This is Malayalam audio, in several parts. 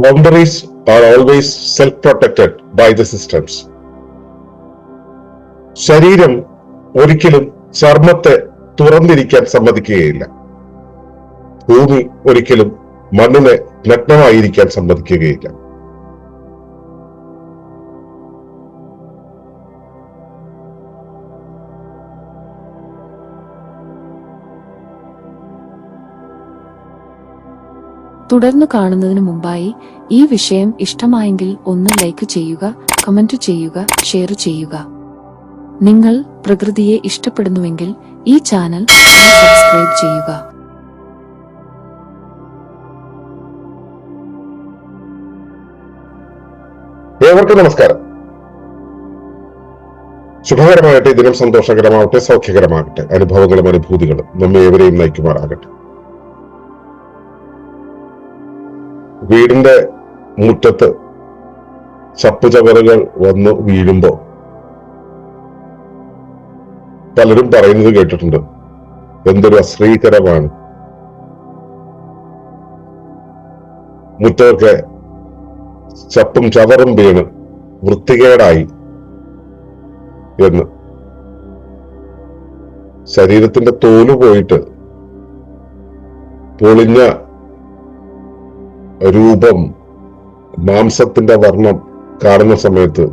Boundaries are always self-protected by the systems. ശരീരം ഒരിക്കലും ചർമ്മത്തെ തുറന്നിരിക്കാൻ സമ്മതിക്കുകയില്ല. ഭൂമി ഒരിക്കലും മണ്ണിനെ നഗ്നമായിരിക്കാൻ സമ്മതിക്കുകയില്ല. തുടർന്ന് കാണുന്നതിന് മുമ്പായി ഈ വിഷയം ഇഷ്ടമായെങ്കിൽ ഒന്ന് ലൈക്ക് ചെയ്യുക, കമന്റ് ചെയ്യുക, ഷെയർ ചെയ്യുക. നിങ്ങൾ പ്രകൃതിയെ ഇഷ്ടപ്പെടുന്നുവെങ്കിൽ ഈ ചാനൽ സബ്സ്ക്രൈബ് ചെയ്യുക. ഏവർക്കും നമസ്കാരം. ശുഭകരമാകട്ടെ, ദിനം സന്തോഷകരമാവട്ടെ, സൗഖ്യകരമാകട്ടെ. അനുഭവങ്ങളും അനുഭൂതികളും നമ്മെ ഏവരെയും നയിക്കുമാറാകട്ടെ. വീടിന്റെ മുറ്റത്ത് ചപ്പുചവറുകൾ വന്ന് വീഴുമ്പോ പലരും പറയുന്നത് കേട്ടിട്ടുണ്ട്, എന്തൊരു അശ്രീകരമാണ്, മുറ്റമൊക്കെ ചപ്പും ചവറും വീണ് വൃത്തികേടായി എന്ന്. ശരീരത്തിന്റെ തോല് പോയിട്ട് പൊളിഞ്ഞ രൂപം, മാംസത്തിന്റെ വർണ്ണം കാണുന്ന സമയത്ത്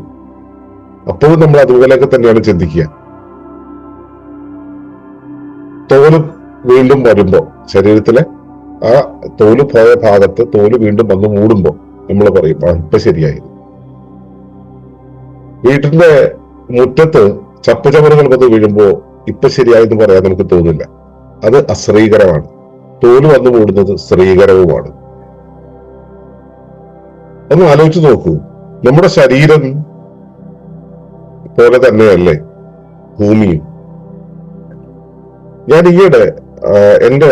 അപ്പോഴും നമ്മൾ അതുപോലെയൊക്കെ തന്നെയാണ് ചിന്തിക്കുക. തോല് വീണ്ടും വരുമ്പോ, ശരീരത്തിലെ ആ തോല് പോയ ഭാഗത്ത് തോല് വീണ്ടും വന്ന് മൂടുമ്പോ നമ്മൾ പറയും ഇപ്പൊ ശരിയായി. വീട്ടിന്റെ മുറ്റത്ത് ചപ്പുചവറുകൾ വന്ന് വീഴുമ്പോ ഇപ്പൊ ശരിയായെന്ന് പറയാൻ നമുക്ക് തോന്നില്ല. അത് അശ്രീകരമാണ്. തോല് വന്ന് മൂടുന്നത് ശ്രീകരവുമാണ്. ഒന്ന് ആലോചിച്ച് നോക്കൂ. നമ്മുടെ ശരീരം പോലെ തന്നെയല്ലേ ഭൂമിയും. ഞാൻ ഈയിടെ എന്റെ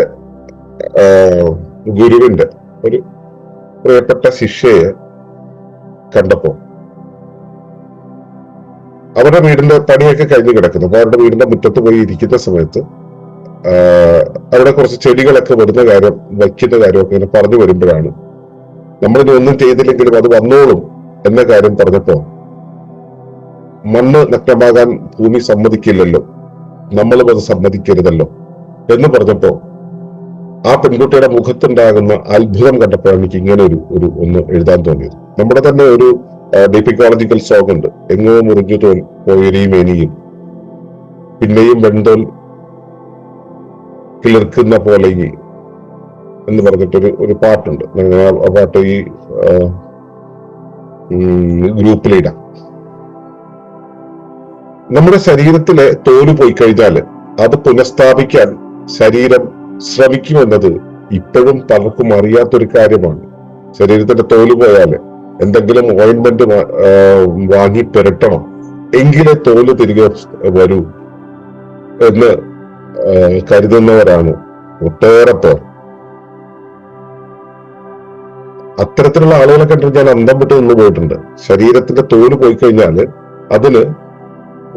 ഗുരുവിന്റെ ഒരു പ്രിയപ്പെട്ട ശിഷ്യയെ കണ്ടപ്പോ, അവരുടെ വീടിന്റെ പണിയൊക്കെ കഴിഞ്ഞ് കിടക്കുന്നു. അപ്പൊ അവരുടെ വീടിന്റെ മുറ്റത്ത് പോയി ഇരിക്കുന്ന സമയത്ത് അവിടെ കുറച്ച് ചെടികളൊക്കെ വരുന്ന കാര്യം, വയ്ക്കുന്ന കാര്യമൊക്കെ ഇങ്ങനെ പറഞ്ഞു വരുമ്പോഴാണ്, നമ്മളിനി ഒന്നും ചെയ്തില്ലെങ്കിലും അത് വന്നോളും എന്ന കാര്യം പറഞ്ഞപ്പോ, മണ്ണ് നഗ്നമാകാൻ ഭൂമി സമ്മതിക്കില്ലല്ലോ, നമ്മളും അത് സമ്മതിക്കരുതല്ലോ എന്ന് പറഞ്ഞപ്പോ ആ പെൺകുട്ടിയുടെ മുഖത്തുണ്ടാകുന്ന അത്ഭുതം കണ്ടപ്പോൾ എനിക്ക് ഇങ്ങനെ ഒരു ഒന്ന് എഴുതാൻ തോന്നിയത്. നമ്മുടെ തന്നെ ഒരു ഡിപ്പിക്കോളജിക്കൽ സോങ് ഉണ്ട്, എങ്ങോ മുറിഞ്ഞു തോൽ പോയിരിയും പിന്നെയും വെൺതോൽ കിളിർക്കുന്ന പോലെ എന്ന് പറഞ്ഞിട്ടൊരു ഒരു പാട്ടുണ്ട്. ആ പാട്ട് ഈ ഗ്രൂപ്പിലിടാം. നമ്മുടെ ശരീരത്തിലെ തോല് പോയി കഴിഞ്ഞാൽ അത് പുനഃസ്ഥാപിക്കാൻ ശരീരം ശ്രമിക്കുമെന്നത് ഇപ്പോഴും പലർക്കും അറിയാത്തൊരു കാര്യമാണ്. ശരീരത്തിന്റെ തോല് പോയാല് എന്തെങ്കിലും ഓയിന്റ്മെന്റ് വാങ്ങി പുരട്ടണം, എങ്കിലേ തോല് തിരികെ വരൂ എന്ന് കരുതുന്നവരാണ് ഒട്ടേറെ പേർ. അത്തരത്തിലുള്ള ആളുകളെ കണ്ടിട്ട് ഞാൻ അന്തം വിട്ട് നിന്ന് പോയിട്ടുണ്ട്. ശരീരത്തിന്റെ തോല് പോയി കഴിഞ്ഞാല് അതിന്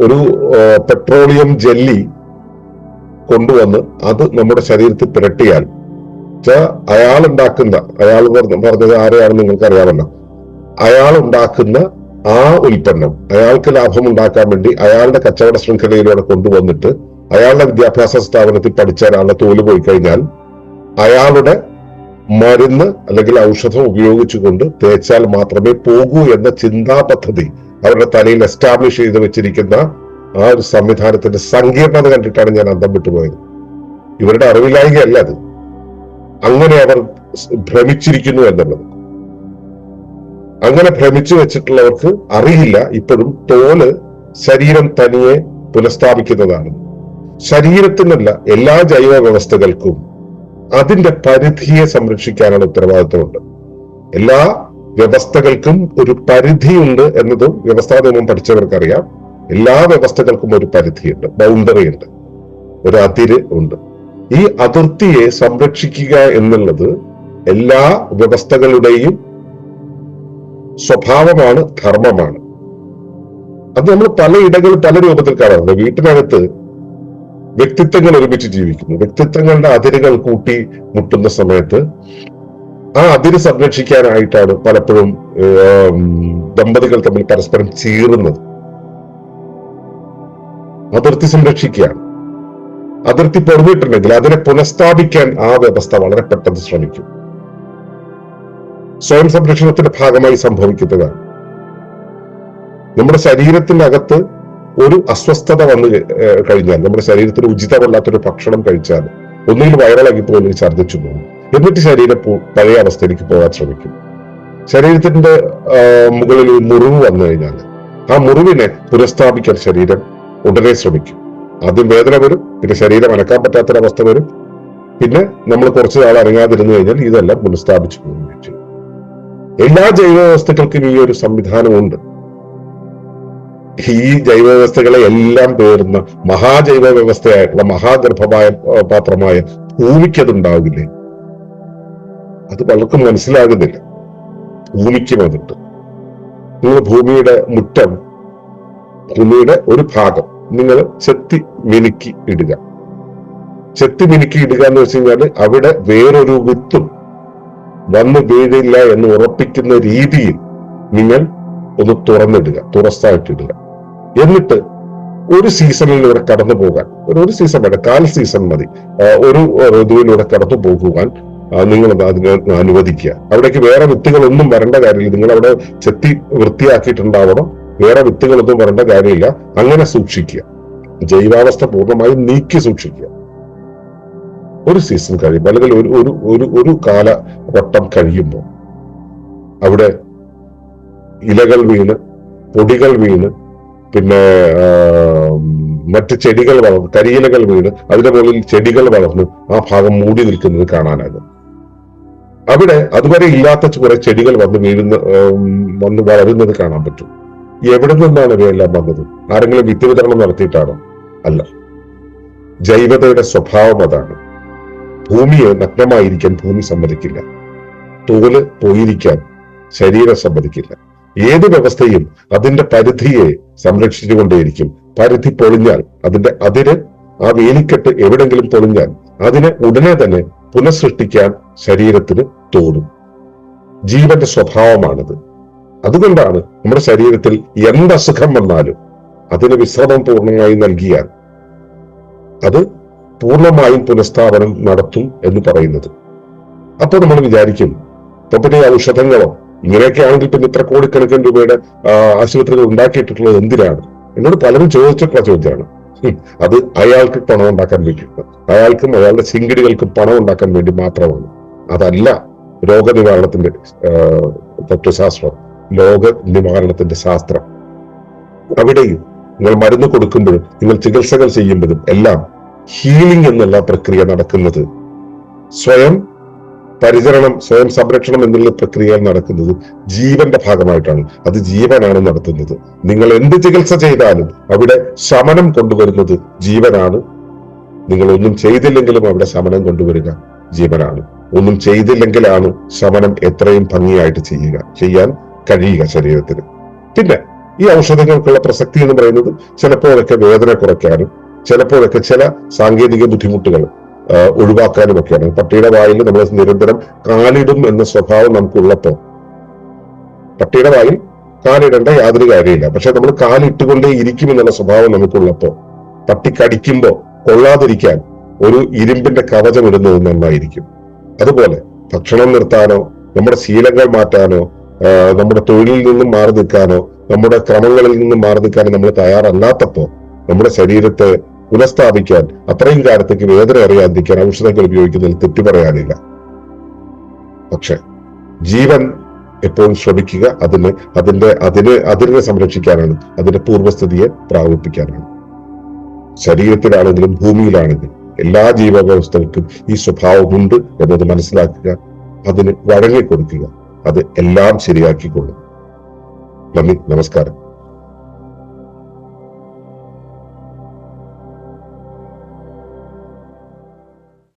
ഒരു പെട്രോളിയം ജെല്ലി കൊണ്ടുവന്ന് അത് നമ്മുടെ ശരീരത്തിൽ പുരട്ടിയാൽ അയാൾ പറഞ്ഞത് ആരെയാണെന്ന് നിങ്ങൾക്ക് അറിയാമല്ലോ, അയാൾ ഉണ്ടാക്കുന്ന ആ ഉൽപ്പന്നം അയാൾക്ക് ലാഭം ഉണ്ടാക്കാൻ വേണ്ടി അയാളുടെ കച്ചവട ശൃംഖലയിലൂടെ കൊണ്ടുവന്നിട്ട് അയാളുടെ വിദ്യാഭ്യാസ സ്ഥാപനത്തിൽ പഠിച്ച ഒരാളുടെ തോല് പോയി കഴിഞ്ഞാൽ അയാളുടെ മരുന്ന് അല്ലെങ്കിൽ ഔഷധം ഉപയോഗിച്ചുകൊണ്ട് തേച്ചാൽ മാത്രമേ പോകൂ എന്ന ചിന്താ പദ്ധതി അവരുടെ തലയിൽ എസ്റ്റാബ്ലിഷ് ചെയ്ത് വെച്ചിരിക്കുന്ന ആ ഒരു സംവിധാനത്തിന്റെ സങ്കീർണത കണ്ടിട്ടാണ് ഞാൻ അന്തം വിട്ടുപോയത്. ഇവരുടെ അറിവില്ലായ്കയല്ല അത്, അങ്ങനെ അവർ ഭ്രമിച്ചിരിക്കുന്നു എന്നുള്ളത്. അങ്ങനെ ഭ്രമിച്ചു വെച്ചിട്ടുള്ളവർക്ക് അറിയില്ല ഇപ്പോഴും തോല് ശരീരം തനിയെ പുനഃസ്ഥാപിക്കുന്നതാണ്. ശരീരത്തിനല്ല, എല്ലാ ജൈവ വ്യവസ്ഥകൾക്കും അതിന്റെ പരിധിയെ സംരക്ഷിക്കാനുള്ള ഉത്തരവാദിത്വമുണ്ട്. എല്ലാ വ്യവസ്ഥകൾക്കും ഒരു പരിധിയുണ്ട് എന്നതും വ്യവസ്ഥാ നിയമം പഠിച്ചവർക്കറിയാം. എല്ലാ വ്യവസ്ഥകൾക്കും ഒരു പരിധിയുണ്ട്, ബൗണ്ടറി ഉണ്ട്, ഒരു അതിര് ഉണ്ട്. ഈ അതിർത്തിയെ സംരക്ഷിക്കുക എന്നുള്ളത് എല്ലാ വ്യവസ്ഥകളുടെയും സ്വഭാവമാണ്, ധർമ്മമാണ്. അത് നമ്മൾ പലയിടങ്ങളിൽ പല രൂപത്തിൽ കാണാറുണ്ട്. വീട്ടിനകത്ത് വ്യക്തിത്വങ്ങൾ ഒരുമിച്ച് ജീവിക്കുന്നു. വ്യക്തിത്വങ്ങളുടെ അതിരുകൾ കൂട്ടി മുട്ടുന്ന സമയത്ത് ആ അതിര് സംരക്ഷിക്കാനായിട്ടാണ് പലപ്പോഴും ദമ്പതികൾ തമ്മിൽ പരസ്പരം ചീറുന്നത്. അതിർത്തി സംരക്ഷിക്കുകയാണ്. അതിർത്തി പൊളിഞ്ഞിട്ടുണ്ടെങ്കിൽ അതിനെ പുനഃസ്ഥാപിക്കാൻ ആ വ്യവസ്ഥ വളരെ പെട്ടെന്ന് ശ്രമിക്കും. സ്വയം സംരക്ഷണത്തിന്റെ ഭാഗമായി സംഭവിക്കുന്നതാണ്. നമ്മുടെ ശരീരത്തിന്റെ അകത്ത് ഒരു അസ്വസ്ഥത വന്നു കഴിഞ്ഞാൽ, നമ്മുടെ ശരീരത്തിന് ഉചിതമല്ലാത്തൊരു ഭക്ഷണം കഴിച്ചാൽ ഒന്നുകിൽ വയറിളകി പോകും, ഛർദ്ദിച്ചു പോകും. എന്നിട്ട് ശരീരം പഴയ അവസ്ഥയിലേക്ക് പോകാൻ ശ്രമിക്കും. ശരീരത്തിന്റെ മുകളിൽ ഒരു മുറിവ് വന്നു കഴിഞ്ഞാൽ ആ മുറിവിനെ പുനഃസ്ഥാപിക്കാൻ ശരീരം ഉടനെ ശ്രമിക്കും. ആദ്യം വേദന വരും, പിന്നെ ശരീരം അനക്കാൻ പറ്റാത്തൊരവസ്ഥ വരും, പിന്നെ നമ്മൾ കുറച്ചു നാൾ അനങ്ങാതിരുന്നു കഴിഞ്ഞാൽ ഇതെല്ലാം പുനഃസ്ഥാപിച്ചു പോകുകയും ചെയ്യും. എല്ലാ ജൈവ വ്യവസ്ഥകൾക്കും ഈ ഒരു സംവിധാനമുണ്ട്. ഈ ജൈവ വ്യവസ്ഥകളെ എല്ലാം പേറുന്ന മഹാജൈവ വ്യവസ്ഥയായിട്ടുള്ള മഹാഗർഭമായ പാത്രമായ ഭൂമിക്ക് അതുണ്ടാവില്ലേ? അത് പലർക്കും മനസ്സിലാകുന്നില്ല. ഭൂമിക്ക് വന്നിട്ട് നിങ്ങൾ ഭൂമിയുടെ മുറ്റം, ഭൂമിയുടെ ഒരു ഭാഗം നിങ്ങൾ ചെത്തി മിനുക്കി ഇടുക. ചെത്തി മിനുക്കി ഇടുക എന്ന് വെച്ച് കഴിഞ്ഞാൽ അവിടെ വേറൊരു വിത്തും വന്ന് വീഴില്ല എന്ന് ഉറപ്പിക്കുന്ന രീതിയിൽ നിങ്ങൾ ഒന്ന് തുറന്നിടുക, തുറസ്സായിട്ടിടുക. എന്നിട്ട് ഒരു സീസണിലൂടെ കടന്നു പോകാൻ, ഒരു സീസൺ വേണ്ട, 1/4 സീസൺ മതി, ഒരു ഋതുവിലൂടെ കടന്നു പോകുവാൻ നിങ്ങൾ അതിനെ അനുവദിക്കുക. അവിടേക്ക് വേറെ വിത്തുകളൊന്നും വരേണ്ട കാര്യമില്ല. നിങ്ങൾ അവിടെ ചെത്തി വൃത്തിയാക്കിയിട്ടുണ്ടാവണം, വേറെ വിത്തുകളൊന്നും വരേണ്ട കാര്യമില്ല. അങ്ങനെ സൂക്ഷിക്കുക. ജൈവാവസ്ഥ പൂർണ്ണമായും നീക്കി സൂക്ഷിക്കുക. ഒരു സീസൺ കഴിയുമ്പോൾ അല്ലെങ്കിൽ ഒരു കാലഘട്ടം കഴിയുമ്പോൾ അവിടെ ഇലകൾ വീണ്, പൊടികൾ വീണ്, പിന്നെ മറ്റ് ചെടികൾ വളർന്ന്, കരിയിലകൾ വീണ് അതിന്റെ മുകളിൽ ചെടികൾ വളർന്ന് ആ ഭാഗം മൂടി നിൽക്കുന്നത് കാണാനാകും. അവിടെ അതുവരെ ഇല്ലാത്ത കുറെ ചെടികൾ വന്ന് വളരുന്നത് കാണാൻ പറ്റും. എവിടെ നിന്നാണ് ഇവയെല്ലാം വന്നത്? ആരെങ്കിലും വിത്ത് വിതരണം നടത്തിയിട്ടാണോ? അല്ല. ജൈവതയുടെ സ്വഭാവം അതാണ്. ഭൂമിയെ നഗ്നമായിരിക്കാൻ ഭൂമി സമ്മതിക്കില്ല. തോല് പോയിരിക്കാൻ ശരീരം സമ്മതിക്കില്ല. ഏത് വ്യവസ്ഥയും അതിന്റെ പരിധിയെ സംരക്ഷിച്ചുകൊണ്ടേയിരിക്കും. പരിധി പൊളിഞ്ഞാൽ, അതിന്റെ അതിര്, ആ വേലിക്കെട്ട് എവിടെങ്കിലും പൊളിഞ്ഞാൽ അതിനെ ഉടനെ തന്നെ പുനഃസൃഷ്ടിക്കാൻ ശരീരത്തിന് തോന്നും. ജീവന്റെ സ്വഭാവമാണിത്. അതുകൊണ്ടാണ് നമ്മുടെ ശരീരത്തിൽ എന്തസുഖം വന്നാലും അതിന് വിശ്രമം പൂർണ്ണമായി നൽകിയാൽ അത് പൂർണ്ണമായും പുനഃസ്ഥാപനം നടത്തും എന്ന് പറയുന്നത്. അപ്പൊ നമ്മൾ വിചാരിക്കും, പിന്നെ ഔഷധങ്ങളോ ഇങ്ങനെയൊക്കെ ആണെങ്കിൽ പിന്നെ ഇത്ര കോടിക്കണക്കിന് രൂപയുടെ ആശുപത്രികൾ ഉണ്ടാക്കിയിട്ടുള്ളത് എന്തിനാണ്? എന്നോട് പലരും ചോദിച്ചിട്ടുള്ള ചോദ്യമാണ്. അത് അയാൾക്ക് പണം ഉണ്ടാക്കാൻ വേണ്ടിയിട്ട്, അയാൾക്കും അയാളുടെ ചിങ്കിടികൾക്കും പണം ഉണ്ടാക്കാൻ വേണ്ടി മാത്രമാണ്. അതല്ല രോഗനിവാരണത്തിന്റെ തത്വശാസ്ത്രം, രോഗനിവാരണത്തിന്റെ ശാസ്ത്രം. അവിടെയും നിങ്ങൾ മരുന്ന് കൊടുക്കുമ്പോഴും നിങ്ങൾ ചികിത്സകൾ ചെയ്യുമ്പോഴും എല്ലാം ഹീലിംഗ് എന്നുള്ള പ്രക്രിയ നടക്കുന്നത്, സ്വയം പരിചരണം, സ്വയം സംരക്ഷണം എന്നുള്ള പ്രക്രിയ നടക്കുന്നത് ജീവന്റെ ഭാഗമായിട്ടാണ്. അത് ജീവനാണ് നടത്തുന്നത്. നിങ്ങൾ എന്ത് ചികിത്സ ചെയ്താലും അവിടെ ശമനം കൊണ്ടുവരുന്നത് ജീവനാണ്. നിങ്ങൾ ഒന്നും ചെയ്തില്ലെങ്കിലും അവിടെ ശമനം കൊണ്ടുവരിക ജീവനാണ്. ഒന്നും ചെയ്തില്ലെങ്കിലാണ് ശമനം എത്രയും ഭംഗിയായിട്ട് ചെയ്യാൻ കഴിയുക ശരീരത്തിന്. പിന്നെ ഈ ഔഷധങ്ങൾക്കുള്ള പ്രസക്തി എന്ന് പറയുന്നത് ചിലപ്പോഴൊക്കെ വേദന കുറയ്ക്കാനും ചിലപ്പോഴൊക്കെ ചില സാങ്കേതിക ബുദ്ധിമുട്ടുകൾ ഒഴിവാക്കാനും ഒക്കെയാണ്. പട്ടിയുടെ വായിൽ നമ്മൾ നിരന്തരം കാലിടും എന്ന സ്വഭാവം നമുക്കുള്ളപ്പോ, പട്ടിയുടെ വായിൽ കാലിടേണ്ട യാതൊരു കാര്യമില്ല, പക്ഷെ നമ്മൾ കാലിട്ടുകൊണ്ടേ ഇരിക്കും എന്നുള്ള സ്വഭാവം നമുക്കുള്ളപ്പോ പട്ടി കടിക്കുമ്പോ കൊള്ളാതിരിക്കാൻ ഒരു ഇരുമ്പിന്റെ കവചം ഇടുന്നത് നന്നായിരിക്കും. അതുപോലെ ഭക്ഷണം നിർത്താനോ നമ്മുടെ ശീലങ്ങൾ മാറ്റാനോ നമ്മുടെ തൊഴിലിൽ നിന്നും മാറി നിൽക്കാനോ നമ്മുടെ ക്രമങ്ങളിൽ നിന്നും മാറി നിൽക്കാനോ നമ്മൾ തയ്യാറല്ലാത്തപ്പോ നമ്മുടെ ശരീരത്തെ പുനഃസ്ഥാപിക്കാൻ, അത്രയും കാലത്തേക്ക് വേദന അറിയാതിരിക്കാൻ ഔഷധങ്ങൾ ഉപയോഗിക്കുന്നതിൽ തെറ്റു പറയാനില്ല. പക്ഷെ ജീവൻ എപ്പോഴും ശ്രമിക്കുക അതിനെ സംരക്ഷിക്കാനാണ്, അതിന്റെ പൂർവ്വസ്ഥിതിയെ പ്രാപിപ്പിക്കാനാണ്. ശരീരത്തിലാണെങ്കിലും ഭൂമിയിലാണെങ്കിലും എല്ലാ ജീവവ്യവസ്ഥകൾക്കും ഈ സ്വഭാവമുണ്ട് എന്നത് മനസ്സിലാക്കുക, അതിന് വഴങ്ങിക്കൊടുക്കുക. അത് എല്ലാം ശരിയാക്കിക്കൊള്ളും. നന്ദി, നമസ്കാരം.